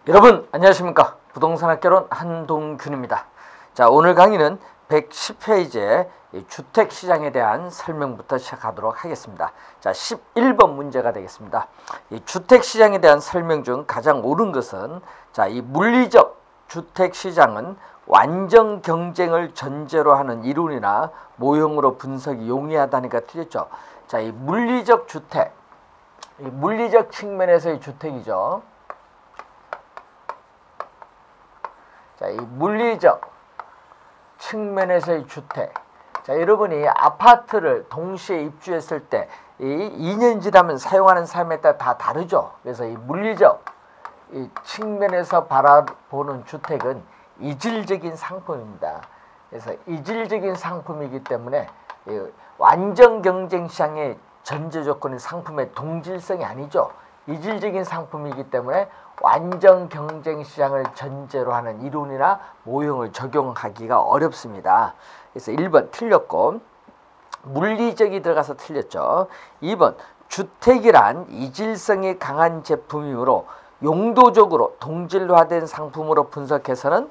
여러분 안녕하십니까. 부동산학개론 한동균입니다. 자, 오늘 강의는 110페이지의 주택시장에 대한 설명부터 시작하도록 하겠습니다. 자, 11번 문제가 되겠습니다. 이 주택시장에 대한 설명 중 가장 옳은 것은, 자, 이 물리적 주택시장은 완전 경쟁을 전제로 하는 이론이나 모형으로 분석이 용이하다니까 틀렸죠. 자, 이 물리적 주택, 이 물리적 측면에서의 주택이죠. 자, 이 물리적 측면에서의 주택. 자, 여러분이 아파트를 동시에 입주했을 때 이 2년 지나면 사용하는 삶에 따라 다 다르죠. 그래서 이 물리적 이 측면에서 바라보는 주택은 이질적인 상품입니다. 그래서 이질적인 상품이기 때문에 완전 경쟁 시장의 전제 조건인 상품의 동질성이 아니죠. 이질적인 상품이기 때문에 완전 경쟁 시장을 전제로 하는 이론이나 모형을 적용하기가 어렵습니다. 그래서 1번 틀렸고, 물리적이 들어가서 틀렸죠. 2번 주택이란 이질성이 강한 제품이므로 용도적으로 동질화된 상품으로 분석해서는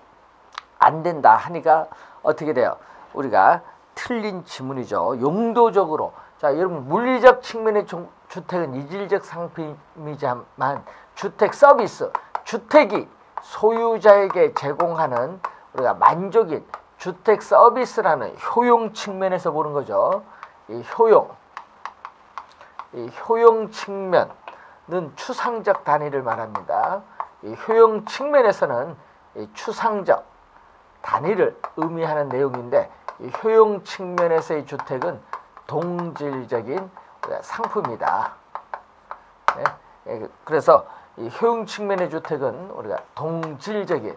안 된다 하니까 어떻게 돼요? 우리가 틀린 지문이죠. 용도적으로. 자, 여러분 물리적 측면의 주택은 이질적 상품이지만 주택 서비스, 주택이 소유자에게 제공하는 우리가 만족인 주택 서비스라는 효용 측면에서 보는 거죠. 이 효용 측면은 추상적 단위를 말합니다. 이 효용 측면에서는 이 추상적 단위를 의미하는 내용인데, 이 효용 측면에서의 주택은 동질적인 상품이다. 네? 그래서 이 효용 측면의 주택은 우리가 동질적인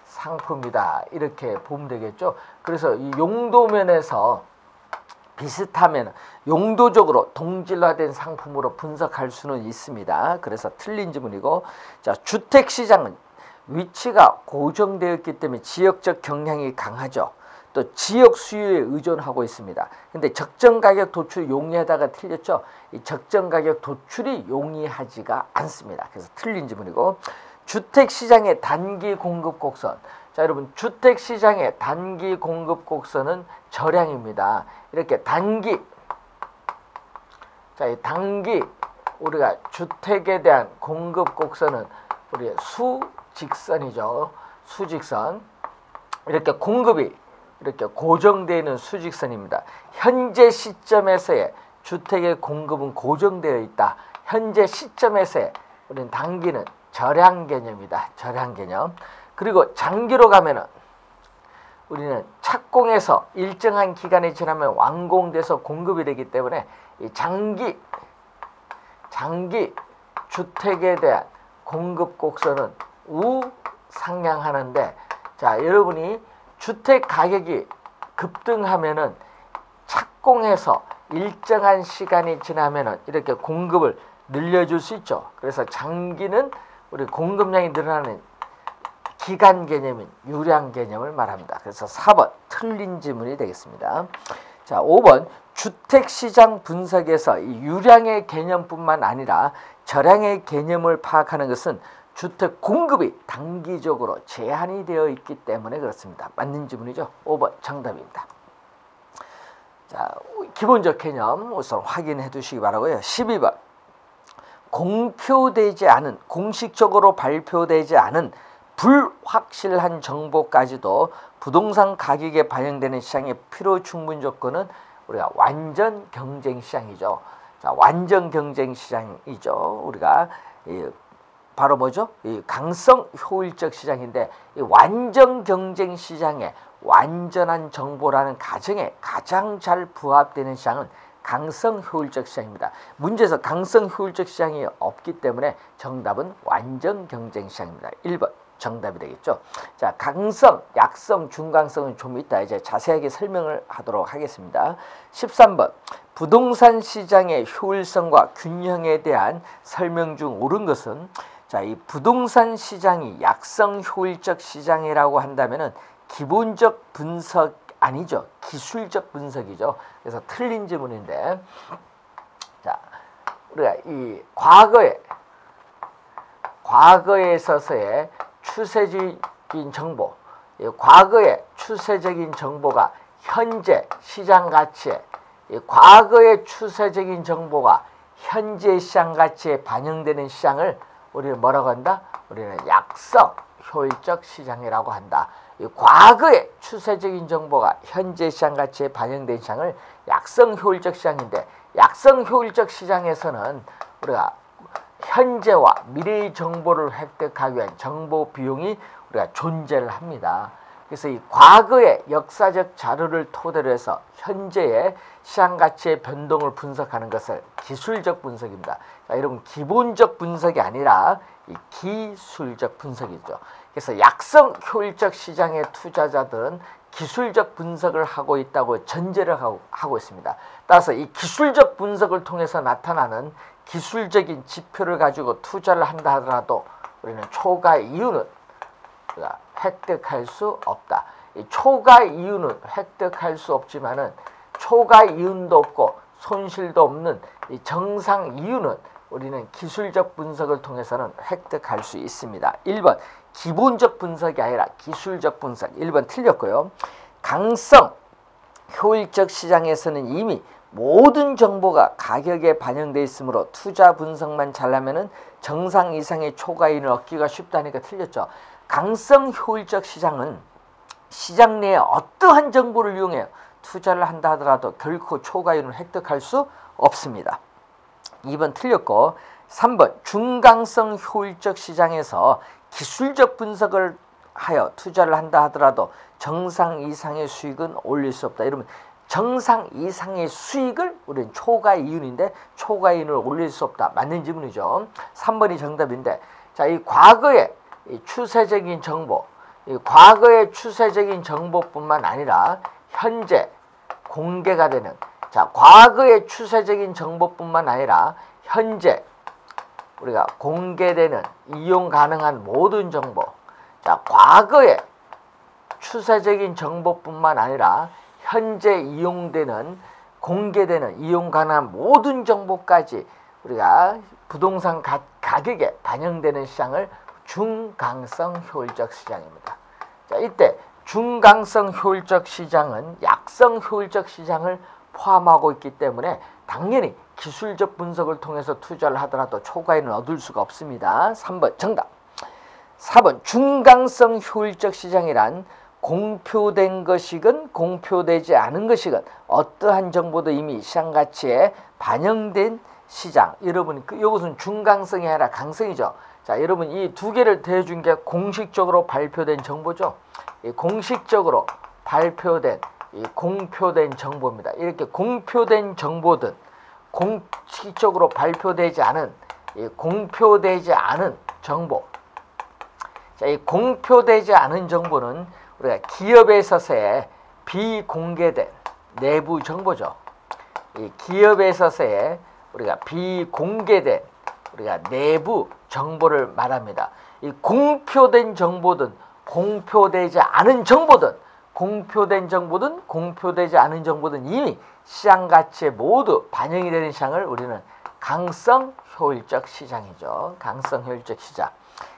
상품이다, 이렇게 보면 되겠죠. 그래서 이 용도면에서 비슷하면 용도적으로 동질화된 상품으로 분석할 수는 있습니다. 그래서 틀린 지문이고, 자, 주택시장은 위치가 고정되었기 때문에 지역적 경향이 강하죠. 또 지역 수요에 의존하고 있습니다. 근데 적정가격 도출이 용이하다가 틀렸죠. 이 적정가격 도출이 용이하지가 않습니다. 그래서 틀린 지문이고, 주택시장의 단기 공급 곡선. 자, 여러분 주택시장의 단기 공급 곡선은 절량입니다. 이렇게 단기, 자, 이 단기 우리가 주택에 대한 공급 곡선은 우리 수직선이죠. 수직선. 이렇게 공급이 이렇게 고정되어 있는 수직선입니다. 현재 시점에서의 주택의 공급은 고정되어 있다. 현재 시점에서의 우리는 단기는 절량 개념이다. 절량 개념. 그리고 장기로 가면은 우리는 착공해서 일정한 기간이 지나면 완공돼서 공급이 되기 때문에 이 장기 주택에 대한 공급 곡선은 우상향하는데, 자, 여러분이 주택 가격이 급등하면은 착공해서 일정한 시간이 지나면은 이렇게 공급을 늘려줄 수 있죠. 그래서 장기는 우리 공급량이 늘어나는 기간 개념인 유량 개념을 말합니다. 그래서 4번 틀린 지문이 되겠습니다. 자, 5번 주택시장 분석에서 이 유량의 개념뿐만 아니라 절량의 개념을 파악하는 것은 주택 공급이 단기적으로 제한이 되어 있기 때문에 그렇습니다. 맞는 지문이죠. 5번 정답입니다. 자, 기본적 개념 우선 확인해 두시기 바라고요. 12번 공표되지 않은, 공식적으로 발표되지 않은 불확실한 정보까지도 부동산 가격에 반영되는 시장의 필요 충분 조건은 우리가 완전 경쟁 시장이죠. 자, 완전 경쟁 시장이죠. 우리가 바로 뭐죠? 이 강성 효율적 시장인데, 이 완전 경쟁 시장에 완전한 정보라는 가정에 가장 잘 부합되는 시장은 강성 효율적 시장입니다. 문제에서 강성 효율적 시장이 없기 때문에 정답은 완전 경쟁 시장입니다. 1번 정답이 되겠죠. 자, 강성, 약성, 중강성은 좀 이따 이제 자세하게 설명을 하도록 하겠습니다. 13번 부동산 시장의 효율성과 균형에 대한 설명 중 옳은 것은, 자, 이 부동산 시장이 약성 효율적 시장이라고 한다면은 기본적 분석 아니죠. 기술적 분석이죠. 그래서 틀린 지문인데, 자, 우리가 이 과거에 과거에 있어서의 추세적인 정보, 과거의 추세적인 정보가 현재 시장 가치에, 과거의 추세적인 정보가 현재 시장 가치에 반영되는 시장을 우리는 뭐라고 한다? 우리는 약성 효율적 시장이라고 한다. 과거의 추세적인 정보가 현재 시장 가치에 반영된 시장을 약성 효율적 시장인데, 약성 효율적 시장에서는 우리가 현재와 미래의 정보를 획득하기 위한 정보 비용이 우리가 존재를 합니다. 그래서 이 과거의 역사적 자료를 토대로 해서 현재의 시장 가치의 변동을 분석하는 것을 기술적 분석입니다. 자, 여러분, 기본적 분석이 아니라 이 기술적 분석이죠. 그래서 약성 효율적 시장의 투자자들은 기술적 분석을 하고 있다고 전제를 하고 있습니다. 따라서 이 기술적 분석을 통해서 나타나는 기술적인 지표를 가지고 투자를 한다 하더라도 우리는 초과 이윤은 획득할 수 없다. 이 초과 이윤은 획득할 수 없지만은 초과 이윤도 없고 손실도 없는 이 정상 이윤은 우리는 기술적 분석을 통해서는 획득할 수 있습니다. 1번 기본적 분석이 아니라 기술적 분석. 1번 틀렸고요. 강성 효율적 시장에서는 이미 모든 정보가 가격에 반영되어 있으므로 투자 분석만 잘하면은 정상 이상의 초과이윤을 얻기가 쉽다니까 틀렸죠. 강성 효율적 시장은 시장 내에 어떠한 정보를 이용해 투자를 한다 하더라도 결코 초과이윤을 획득할 수 없습니다. 2번 틀렸고, 3번 중강성 효율적 시장에서 기술적 분석을 하여 투자를 한다 하더라도 정상 이상의 수익은 올릴 수 없다. 이러면 정상 이상의 수익을 우리는 초과이윤인데 초과이윤을 올릴 수 없다. 맞는 질문이죠. 3번이 정답인데, 자, 이 과거의 이 추세적인 정보, 이 과거의 추세적인 정보뿐만 아니라 현재 공개가 되는, 자, 과거의 추세적인 정보뿐만 아니라 현재 우리가 공개되는 이용 가능한 모든 정보, 자, 과거의 추세적인 정보뿐만 아니라 현재 이용되는 공개되는 이용 가능한 모든 정보까지 우리가 부동산 가격에 반영되는 시장을 중강성 효율적 시장입니다. 자, 이때 중강성 효율적 시장은 약성 효율적 시장을 포함하고 있기 때문에 당연히 기술적 분석을 통해서 투자를 하더라도 초과이윤을 얻을 수가 없습니다. 3번 정답. 4번 중강성 효율적 시장이란 공표된 것이건 공표되지 않은 것이건 어떠한 정보도 이미 시장 가치에 반영된 시장. 여러분, 이것은 중강성이 아니라 강성이죠. 자, 여러분, 이 두 개를 대해준 게 공식적으로 발표된 정보죠. 이 공식적으로 발표된 이 공표된 정보입니다. 이렇게 공표된 정보든 공식적으로 발표되지 않은 이 공표되지 않은 정보. 자, 이 공표되지 않은 정보는 우리가 기업에 있어서의 비공개된 내부 정보죠. 이 기업에 있어서의 우리가 비공개된 우리가 내부 정보를 말합니다. 이 공표된 정보든 공표되지 않은 정보든 공표된 정보든 공표되지 않은 정보든 이미 시장 가치에 모두 반영이 되는 시장을 우리는 강성 효율적 시장이죠. 강성 효율적 시장.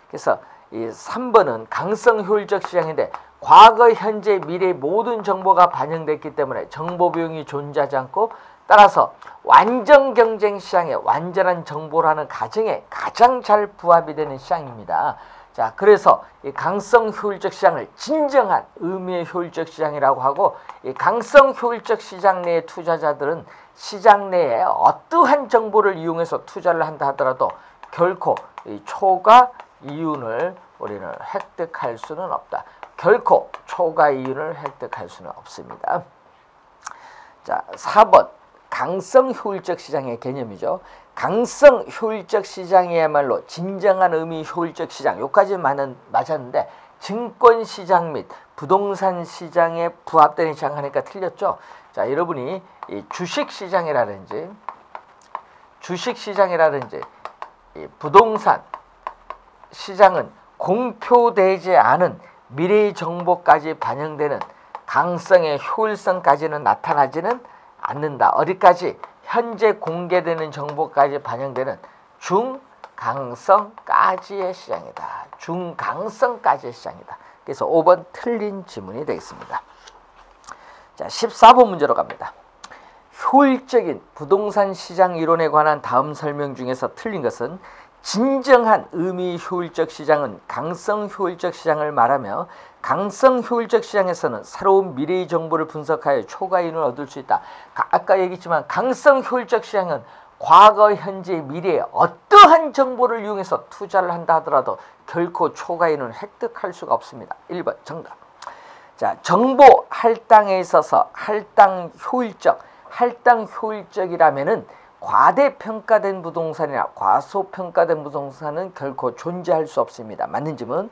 그래서 이 3번은 강성 효율적 시장인데 과거, 현재, 미래의 모든 정보가 반영됐기 때문에 정보 비용이 존재하지 않고 따라서 완전 경쟁 시장에 완전한 정보라는 가정에 가장 잘 부합이 되는 시장입니다. 자, 그래서 이 강성 효율적 시장을 진정한 의미의 효율적 시장이라고 하고, 이 강성 효율적 시장 내의 투자자들은 시장 내에 어떠한 정보를 이용해서 투자를 한다 하더라도 결코 이 초과 이윤을 우리는 획득할 수는 없다. 결코 초과 이윤을 획득할 수는 없습니다. 자, 4번 강성 효율적 시장의 개념이죠. 강성 효율적 시장이야말로 진정한 의미 효율적 시장, 여기까지는 맞았는데 증권시장 및 부동산 시장에 부합되는 시장 하니까 틀렸죠. 자, 여러분이 이 주식시장이라든지 이 부동산 시장은 공표되지 않은 미래의 정보까지 반영되는 강성의 효율성까지는 나타나지는 않는다. 어디까지? 현재 공개되는 정보까지 반영되는 중강성까지의 시장이다. 중강성까지의 시장이다. 그래서 5번 틀린 지문이 되겠습니다. 자, 14번 문제로 갑니다. 효율적인 부동산 시장 이론에 관한 다음 설명 중에서 틀린 것은 진정한 의미 효율적 시장은 강성 효율적 시장을 말하며 강성 효율적 시장에서는 새로운 미래의 정보를 분석하여 초과이익을 얻을 수 있다. 아까 얘기했지만 강성 효율적 시장은 과거, 현재, 미래에 어떠한 정보를 이용해서 투자를 한다 하더라도 결코 초과이익을 획득할 수가 없습니다. 1번 정답. 자, 정보 할당에 있어서 할당 효율적이라면은 과대평가된 부동산이나 과소평가된 부동산은 결코 존재할 수 없습니다. 맞는 점은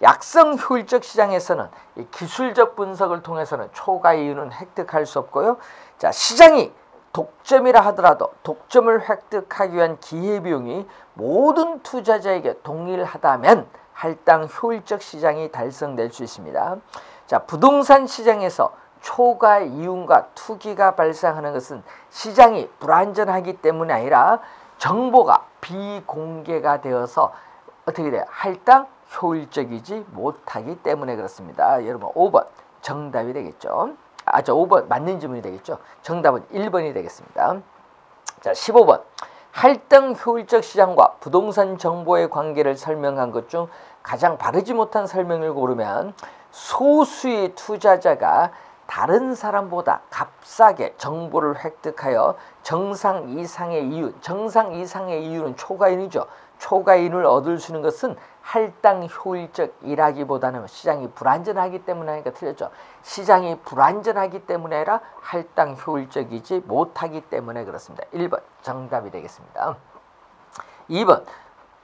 약성 효율적 시장에서는 이 기술적 분석을 통해서는 초과이익은 획득할 수 없고요. 자, 시장이 독점이라 하더라도 독점을 획득하기 위한 기회비용이 모든 투자자에게 동일하다면 할당 효율적 시장이 달성될 수 있습니다. 자, 부동산 시장에서 초과 이윤과 투기가 발생하는 것은 시장이 불안전하기 때문이 아니라 정보가 비공개가 되어서 어떻게 돼요? 할당 효율적이지 못하기 때문에 그렇습니다. 여러분 5번 정답이 되겠죠. 5번 맞는 질문이 되겠죠. 정답은 1번이 되겠습니다. 자, 15번 할당 효율적 시장과 부동산 정보의 관계를 설명한 것 중 가장 바르지 못한 설명을 고르면 소수의 투자자가 다른 사람보다 값싸게 정보를 획득하여 정상 이상의 이유는 초과이익이죠. 초과이익을 얻을 수 있는 것은 할당 효율적이라기보다는 시장이 불안전하기 때문에 하니까 틀렸죠. 시장이 불안전하기 때문에 아니라 할당 효율적이지 못하기 때문에 그렇습니다. 1번 정답이 되겠습니다. 2번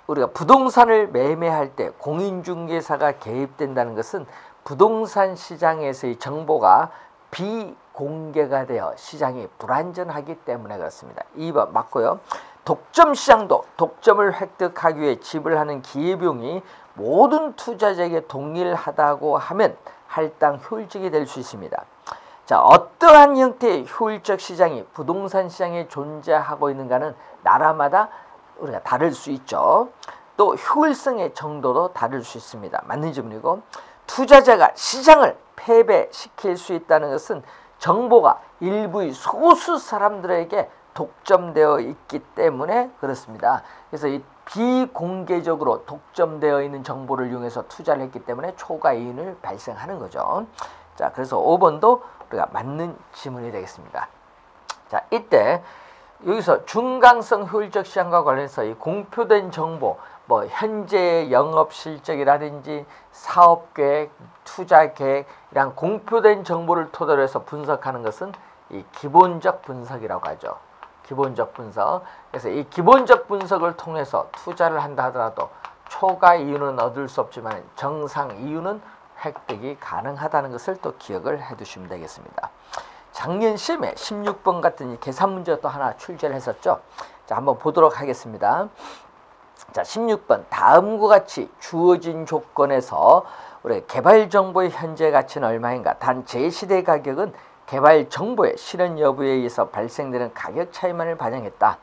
우리가 부동산을 매매할 때 공인중개사가 개입된다는 것은 부동산 시장에서의 정보가 비공개가 되어 시장이 불안전하기 때문에 그렇습니다. 2번 맞고요. 독점 시장도 독점을 획득하기 위해 지불하는 기회비용이 모든 투자자에게 동일하다고 하면 할당 효율적이 될 수 있습니다. 자, 어떠한 형태의 효율적 시장이 부동산 시장에 존재하고 있는가는 나라마다 우리가 다를 수 있죠. 또 효율성의 정도도 다를 수 있습니다. 맞는 질문이고 투자자가 시장을 패배시킬 수 있다는 것은 정보가 일부의 소수 사람들에게 독점되어 있기 때문에 그렇습니다. 그래서 이 비공개적으로 독점되어 있는 정보를 이용해서 투자를 했기 때문에 초과이익을 발생하는 거죠. 자, 그래서 5번도 우리가 맞는 지문이 되겠습니다. 자, 이때 여기서 중강성 효율적 시장과 관련해서 이 공표된 정보, 뭐 현재 영업 실적이라든지 사업 계획, 투자 계획 이런 공표된 정보를 토대로 해서 분석하는 것은 이 기본적 분석이라고 하죠. 기본적 분석. 그래서 이 기본적 분석을 통해서 투자를 한다 하더라도 초과 이윤은 얻을 수 없지만 정상 이윤은 획득이 가능하다는 것을 또 기억을 해 두시면 되겠습니다. 작년 시험에 16번 같은 이 계산 문제 또 하나 출제를 했었죠. 자, 한번 보도록 하겠습니다. 자, 16번 다음과 같이 주어진 조건에서 우리 개발 정보의 현재 가치는 얼마인가? 단 제시대 가격은 개발 정보의 실현 여부에 의해서 발생되는 가격 차이만을 반영했다.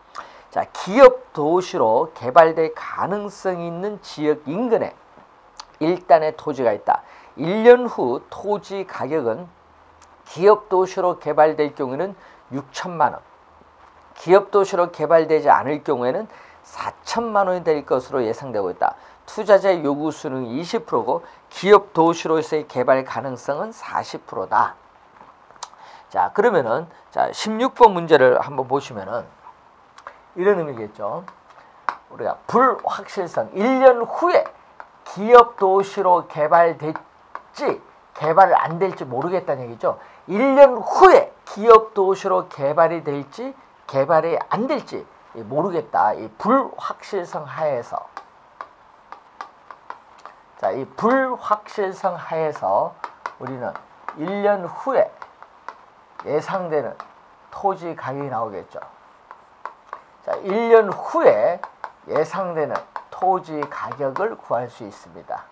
자, 기업 도시로 개발될 가능성이 있는 지역 인근에 일단의 토지가 있다. 1년 후 토지 가격은 기업 도시로 개발될 경우에는 6천만 원, 기업 도시로 개발되지 않을 경우에는 4천만 원이 될 것으로 예상되고 있다. 투자자의 요구 수는 20%고 기업 도시로서의 개발 가능성은 40%다. 자, 그러면은 자, 16번 문제를 한번 보시면은 이런 의미겠죠. 우리가 불확실성 1년 후에 기업 도시로 개발될지 개발 안 될지 모르겠다는 얘기죠. 1년 후에 기업 도시로 개발이 될지 개발이 안 될지 모르겠다. 이 불확실성 하에서. 자, 이 불확실성 하에서 우리는 1년 후에 예상되는 토지 가격이 나오겠죠. 자, 1년 후에 예상되는 토지 가격을 구할 수 있습니다.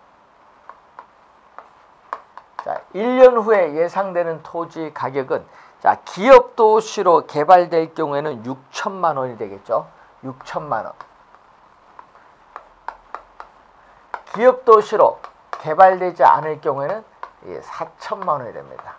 자, 1년 후에 예상되는 토지 가격은 자, 기업 도시로 개발될 경우에는 6천만 원이 되겠죠. 6천만 원. 기업도시로 개발되지 않을 경우에는 4천만 원이 됩니다.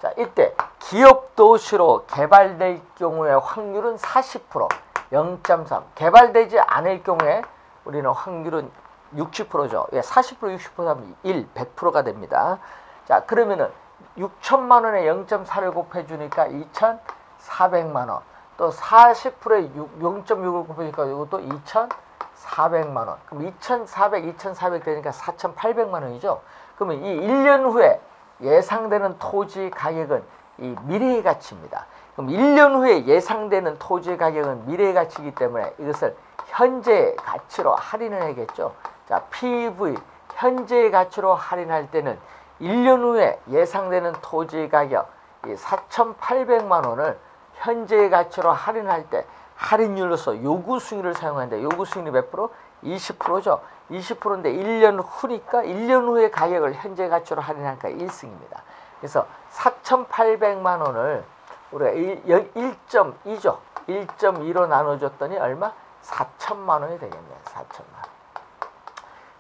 자, 이때 기업도시로 개발될 경우의 확률은 40%, 0.3. 개발되지 않을 경우에 우리는 확률은 60%죠. 40%, 60% 하면 1, 100%가 됩니다. 자, 그러면은 6천만 원에 0.4를 곱해주니까 2,400만 원. 또 40%에 0.6을 곱해주니까 이것도 2,400만 원. 그럼 2,400 되니까 4,800만 원이죠. 그러면 이 1년 후에 예상되는 토지 가격은 이 미래의 가치입니다. 그럼 1년 후에 예상되는 토지 가격은 미래의 가치이기 때문에 이것을 현재의 가치로 할인을 하겠죠. 자, PV 현재의 가치로 할인할 때는 1년 후에 예상되는 토지 가격 4,800만 원을 현재의 가치로 할인할 때 할인율로서 요구 수익률을 사용하는데 요구 수익률이 몇 프로? 20%죠. 20%인데 1년 후니까 1년 후의 가격을 현재 가치로 할인하니까 1승입니다. 그래서 4,800만 원을 우리가 1.2죠. 1.2로 나눠줬더니 얼마? 4천만 원이 되겠네요. 4천만 원.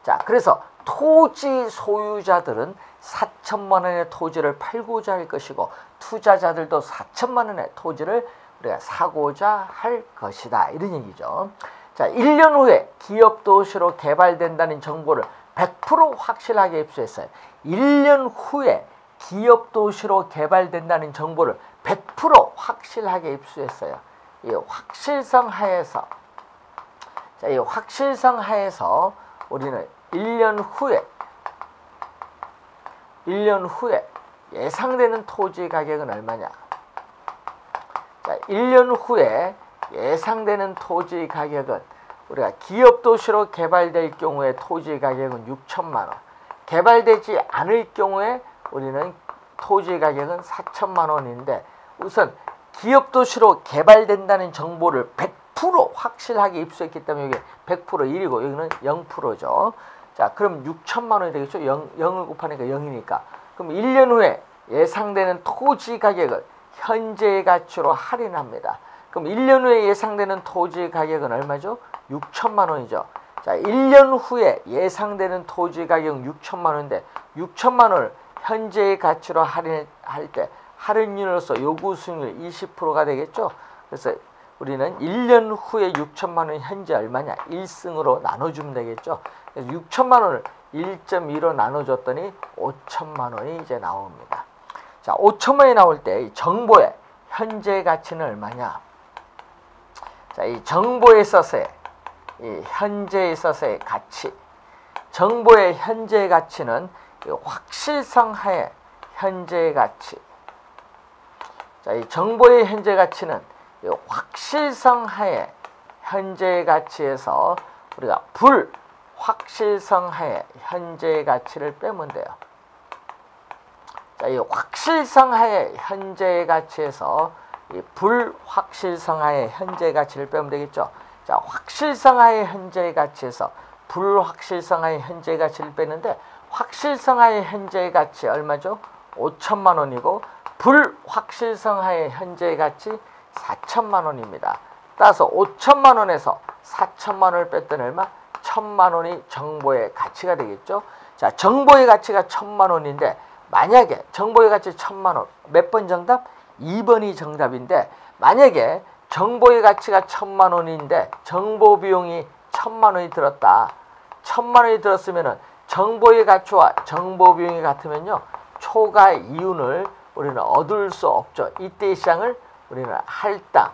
자, 그래서 토지 소유자들은 4천만 원의 토지를 팔고자 할 것이고 투자자들도 4천만 원의 토지를 우리가 사고자 할 것이다. 이런 얘기죠. 자, 1년 후에 기업도시로 개발된다는 정보를 100% 확실하게 입수했어요. 1년 후에 기업도시로 개발된다는 정보를 100% 확실하게 입수했어요. 이 확실성 하에서, 자, 이 확실성 하에서 우리는 1년 후에 예상되는 토지 가격은 얼마냐? 자, 1년 후에 예상되는 토지 가격은 우리가 기업도시로 개발될 경우에 토지 가격은 6천만 원, 개발되지 않을 경우에 우리는 토지 가격은 4천만 원인데 우선 기업도시로 개발된다는 정보를 100% 확실하게 입수했기 때문에 여기 100% 1이고 여기는 0%죠. 자, 그럼 6천만 원이 되겠죠. 0을 곱하니까 0이니까. 그럼 1년 후에 예상되는 토지 가격을 현재의 가치로 할인합니다. 그럼 1년 후에 예상되는 토지 가격은 얼마죠? 6천만 원이죠. 자, 1년 후에 예상되는 토지 가격은 6천만 원인데 6천만 원을 현재의 가치로 할인할 때 할인율로서 요구 수익률 20%가 되겠죠. 그래서 우리는 1년 후에 6천만 원이 현재 얼마냐? 1승으로 나눠주면 되겠죠. 그래서 6천만 원을 1.2로 나눠줬더니 5천만 원이 이제 나옵니다. 자, 5천만 원이 나올 때 정보의 현재 가치는 얼마냐? 자, 이 정보에 있어서의 이 현재에 있어서의 가치, 정보의 현재 가치는 확실성 하에 현재의 가치. 자, 이 정보의 현재 가치는 확실성 하에 현재의 가치에서 우리가 불확실성 하에 현재의 가치를 빼면 돼요. 자, 이 확실성 하에 현재의 가치에서 이 불확실성 하에 현재의 가치를 빼면 되겠죠. 자, 확실성 하에 현재의 가치에서 불확실성 하에 현재의 가치를 빼는데 확실성 하에 현재의 가치 얼마죠? 5천만 원이고 불확실성 하에 현재의 가치 4천만 원입니다. 따라서 5천만 원에서 4천만 원을 뺐더니 얼마? 1,000만 원이 정보의 가치가 되겠죠. 자, 정보의 가치가 1,000만 원인데 만약에 정보의 가치 1,000만 원, 몇 번 정답? 2번이 정답인데 만약에 정보의 가치가 1,000만 원인데 정보 비용이 1,000만 원이 들었다. 1,000만 원이 들었으면은 정보의 가치와 정보 비용이 같으면요. 초과 이윤을 우리는 얻을 수 없죠. 이때 시장을 우리는 할당,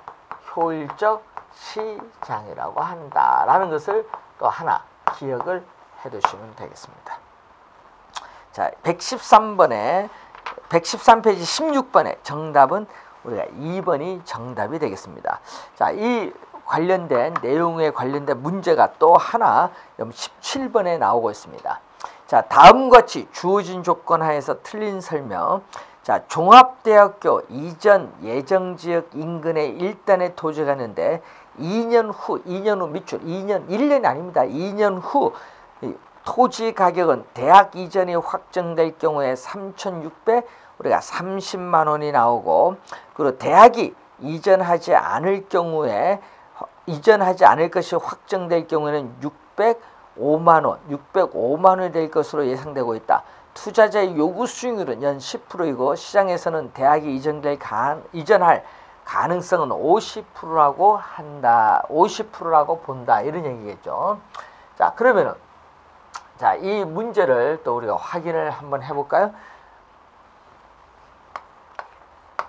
효율적 시장이라고 한다라는 것을 또 하나 기억을 해두시면 되겠습니다. 자, 113페이지 16번의 정답은 우리가 2번이 정답이 되겠습니다. 자, 이 관련된 내용에 관련된 문제가 또 하나 17번에 나오고 있습니다. 자, 다음과 같이 주어진 조건 하에서 틀린 설명. 자, 종합대학교 이전 예정지역 인근에 일단의 토지가 있는데 2년 후 밑줄 1년이 아닙니다. 2년 후 토지 가격은 대학 이전이 확정될 경우에 3,600 우리가 30만 원이 나오고 그리고 대학이 이전하지 않을 것이 확정될 경우에는 605만 원, 605만 원이 될 것으로 예상되고 있다. 투자자의 요구 수익률은 연 10%이고 시장에서는 대학이 이전할 가능성은 50%라고 한다. 50%라고 본다. 이런 얘기겠죠. 자, 그러면은 자, 이 문제를 또 우리가 확인을 한번 해볼까요?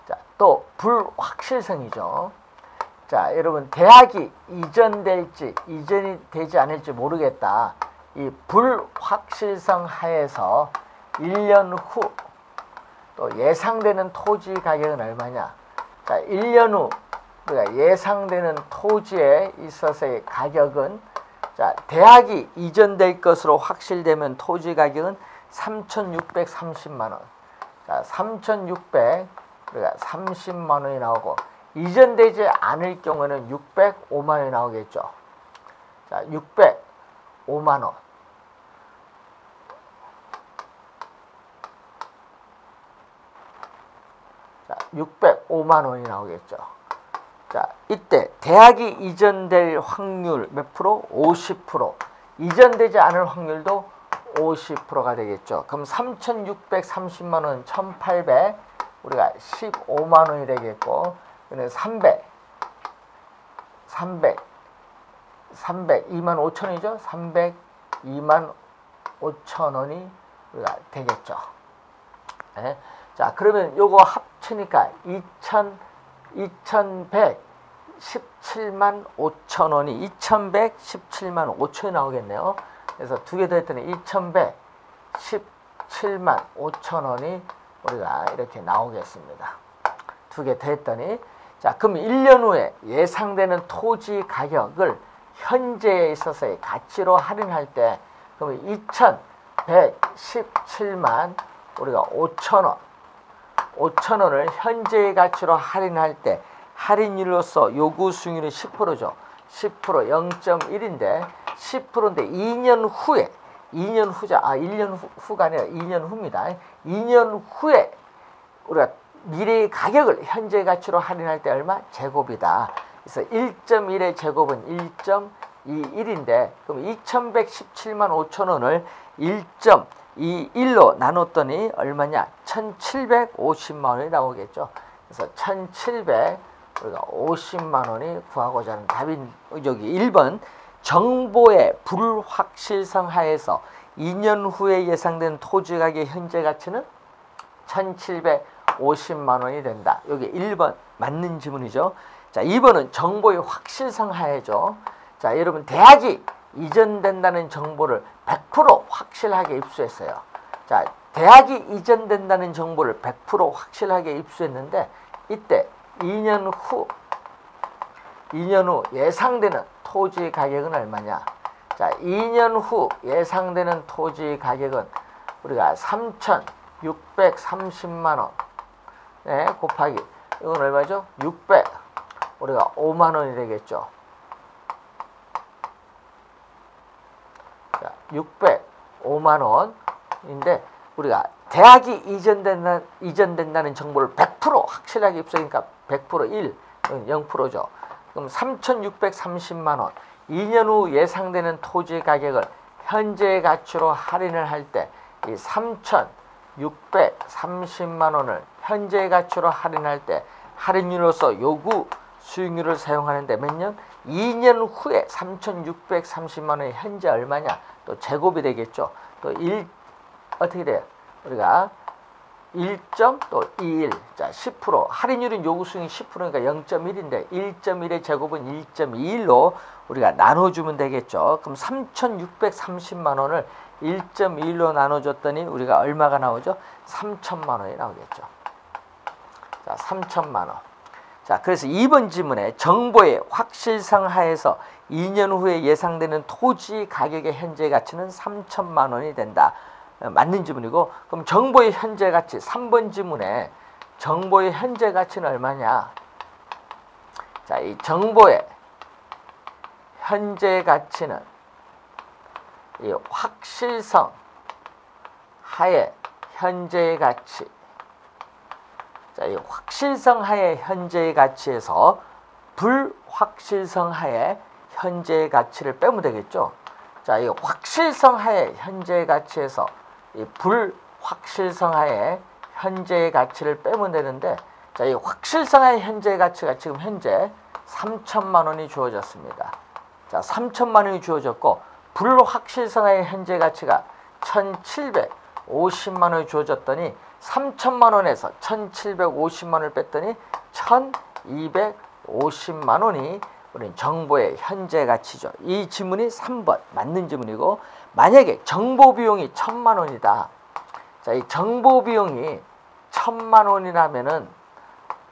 자, 또 불확실성이죠. 자, 여러분 대학이 이전이 되지 않을지 모르겠다. 이 불확실성 하에서 1년 후 또 예상되는 토지 가격은 얼마냐? 자, 1년 후 우리가 예상되는 토지에 있어서의 가격은 자, 대학이 이전될 것으로 확실되면 토지 가격은 3,630만 원. 자, 3,630만 원이 나오고 이전되지 않을 경우에는 605만 원이 나오겠죠. 자, 605만 원. 자, 605만 원이 나오겠죠. 자, 이때 대학이 이전될 확률 몇 프로? 50%. 이전되지 않을 확률도 50%가 되겠죠. 그럼 3,630만 원, 1,800 우리가 15만 원이 되겠고, 그는 300 2만 5천 원이죠. 302만 5천 원이 우리가 되겠죠. 네. 자, 그러면 요거 합치니까 2,117만 5천 원이 2,117만 5천 원이 나오겠네요. 그래서 두 개 더 했더니 2,117만 5천 원이 우리가 이렇게 나오겠습니다. 두 개 더 했더니 자, 그럼 1년 후에 예상되는 토지 가격을 현재에 있어서의 가치로 할인할 때 그러면 2,117만 우리가 5천 원 5천 원을 현재의 가치로 할인할 때 할인율로서 요구 수익률은 10%죠. 10% 0.1인데 10%인데 2년 후에 2년 후자. 1년 후가 아니라 2년 후입니다. 2년 후에 우리가 미래의 가격을 현재 가치로 할인할 때 얼마? 제곱이다. 그래서 1.1의 제곱은 1.21인데 그럼 2,117만 5천 원을 1.21로 나눴더니 얼마냐? 1,750만 원이 나오겠죠. 그래서 1,750만 원이 구하고자 하는 답인 여기 1번 정보의 불확실성 하에서 2년 후에 예상된 토지 가격 현재 가치는 1,750만 원이 된다. 여기 1번 맞는 지문이죠. 자, 2번은 정보의 확실성 하에죠. 자, 여러분 대학이 이전된다는 정보를 100% 확실하게 입수했어요. 자, 대학이 이전된다는 정보를 100% 확실하게 입수했는데 이때 2년 후 예상되는 토지 가격은 얼마냐? 자, 2년 후 예상되는 토지 가격은 우리가 3,630만 원 네, 곱하기 이건 얼마죠? 600 우리가 5만 원이 되겠죠. 자, 605만 원인데 우리가 대학이 이전된다는 정보를 100% 확실하게 입수하니까 100% 1, 0%죠. 그럼 3,630만 원 2년 후 예상되는 토지 가격을 현재 가치로 할인을 할 때 이 3,630만 원을 현재 가치로 할인할 때 할인율로서 요구 수익률을 사용하는데 몇 년? 2년 후에 3,630만 원이 현재 얼마냐? 또 제곱이 되겠죠. 또 1 어떻게 돼요? 우리가 1.21 자, 10% 할인율은 요구 수익이 10%니까 0.1인데 1.1의 제곱은 1.21로 우리가 나눠주면 되겠죠. 그럼 3,630만 원을 1.21로 나눠줬더니 우리가 얼마가 나오죠? 3천만 원이 나오겠죠. 자, 3천만 원. 자, 그래서 2번 지문에 정보의 확실성 하에서 2년 후에 예상되는 토지 가격의 현재 가치는 3천만 원이 된다. 맞는 지문이고 그럼 정보의 현재 가치 3번 지문에 정보의 현재 가치는 얼마냐? 자, 이 정보의 현재 가치는 이 확실성 하에 현재의 가치 자, 이 확실성 하에 현재의 가치에서 불확실성 하에 현재의 가치를 빼면 되겠죠. 자, 이 확실성하에 현재의 가치에서 이 불확실성하에 현재의 가치를 빼면 되는데, 자, 이 확실성하의 현재의 가치가 지금 현재 3천만 원이 주어졌습니다. 자, 3천만 원이 주어졌고, 불확실성하의 현재 가치가 1,750만 원이 주어졌더니 3천만 원에서 1,750만 원을 뺐더니 1,250만 원이 우리 정보의 현재 가치죠. 이 지문이 3번 맞는 지문이고, 만약에 정보 비용이 1,000만 원이다. 자, 이 정보 비용이 1,000만 원이라면은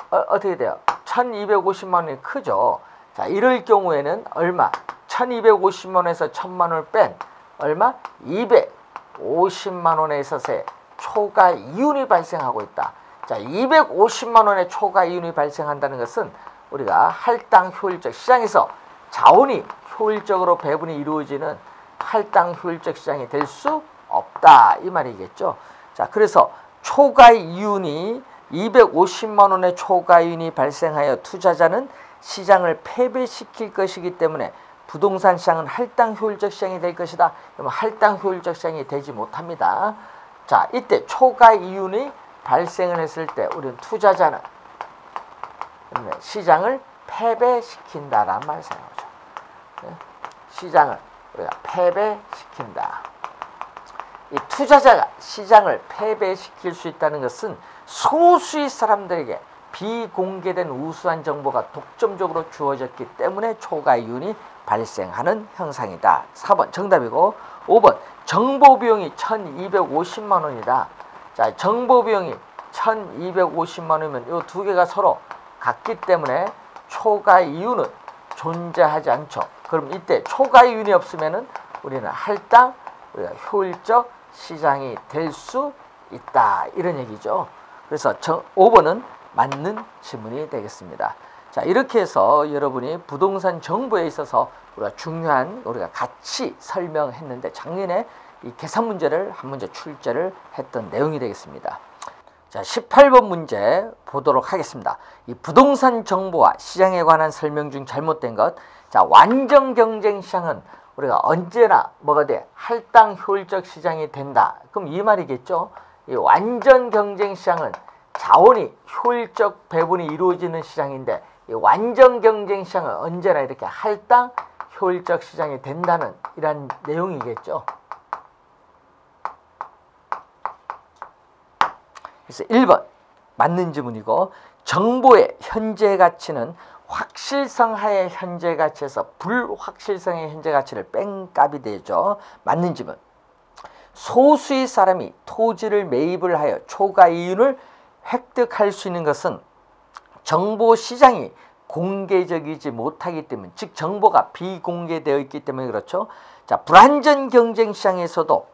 어떻게 돼요? 1,250만 원이 크죠. 자, 이럴 경우에는 얼마? 1,250만 원에서 1,000만 원을 뺀 얼마? 250만 원에 있어서의 초과 이윤이 발생하고 있다. 자, 250만 원의 초과 이윤이 발생한다는 것은 우리가 할당 효율적 시장에서 자원이 효율적으로 배분이 이루어지는 할당 효율적 시장이 될 수 없다, 이 말이겠죠. 자, 그래서 초과 이윤이 250만 원의 초과 이윤이 발생하여 투자자는 시장을 패배시킬 것이기 때문에 부동산 시장은 할당 효율적 시장이 될 것이다. 그러면 할당 효율적 시장이 되지 못합니다. 자, 이때 초과 이윤이 발생을 했을 때 우리는 투자자는 시장을 패배시킨다라는 말을 사용하죠. 시장을 우리가 패배시킨다. 이 투자자가 시장을 패배시킬 수 있다는 것은 소수의 사람들에게 비공개된 우수한 정보가 독점적으로 주어졌기 때문에 초과 이윤이 발생하는 형상이다. 4번 정답이고, 5번 정보 비용이 1,250만 원이다. 자, 정보 비용이 1,250만 원이면 이 두 개가 서로 같기 때문에 초과 이윤은 존재하지 않죠. 그럼 이때 초과 이윤이 없으면은 우리는 할당, 우리가 효율적 시장이 될 수 있다, 이런 얘기죠. 그래서 5번은 맞는 지문이 되겠습니다. 자, 이렇게 해서 여러분이 부동산 정보에 있어서 우리가 중요한 우리가 같이 설명했는데, 작년에 이 계산 문제를 한 문제 출제를 했던 내용이 되겠습니다. 자, 18번 문제 보도록 하겠습니다. 이 부동산 정보와 시장에 관한 설명 중 잘못된 것. 자, 완전 경쟁 시장은 우리가 언제나 뭐가 돼? 할당 효율적 시장이 된다. 그럼 이 말이겠죠. 이 완전 경쟁 시장은 자원이 효율적 배분이 이루어지는 시장인데, 이 완전 경쟁 시장은 언제나 이렇게 할당 효율적 시장이 된다는 이런 내용이겠죠. 그래서 1번 맞는 지문이고, 정보의 현재 가치는 확실성하의 현재 가치에서 불확실성의 현재 가치를 뺀 값이 되죠. 맞는 지문. 소수의 사람이 토지를 매입을 하여 초과 이윤을 획득할 수 있는 것은 정보 시장이 공개적이지 못하기 때문, 즉 정보가 비공개되어 있기 때문에 그렇죠. 자, 불완전 경쟁 시장에서도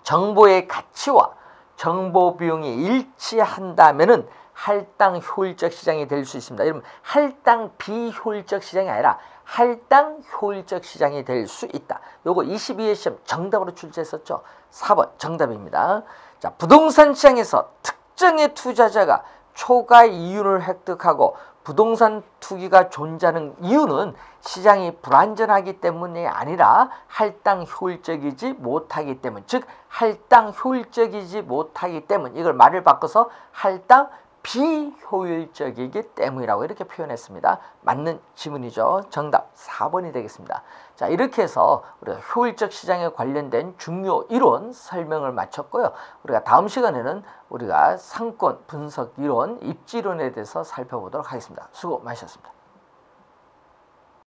정보의 가치와 정보 비용이 일치한다면은 할당 효율적 시장이 될 수 있습니다. 여러분, 할당 비효율적 시장이 아니라 할당 효율적 시장이 될 수 있다. 요거 22회 시험 정답으로 출제했었죠. 4번 정답입니다. 자, 부동산 시장에서 특정의 투자자가 초과 이윤을 획득하고 부동산 투기가 존재하는 이유는 시장이 불안전하기 때문이 아니라 할당 효율적이지 못하기 때문, 즉 할당 효율적이지 못하기 때문, 이걸 말을 바꿔서 할당 비효율적이기 때문이라고 이렇게 표현했습니다. 맞는 지문이죠. 정답 4번이 되겠습니다. 자, 이렇게 해서 우리가 효율적 시장에 관련된 중요 이론 설명을 마쳤고요. 우리가 다음 시간에는 우리가 상권 분석 이론, 입지론에 대해서 살펴보도록 하겠습니다. 수고 많으셨습니다.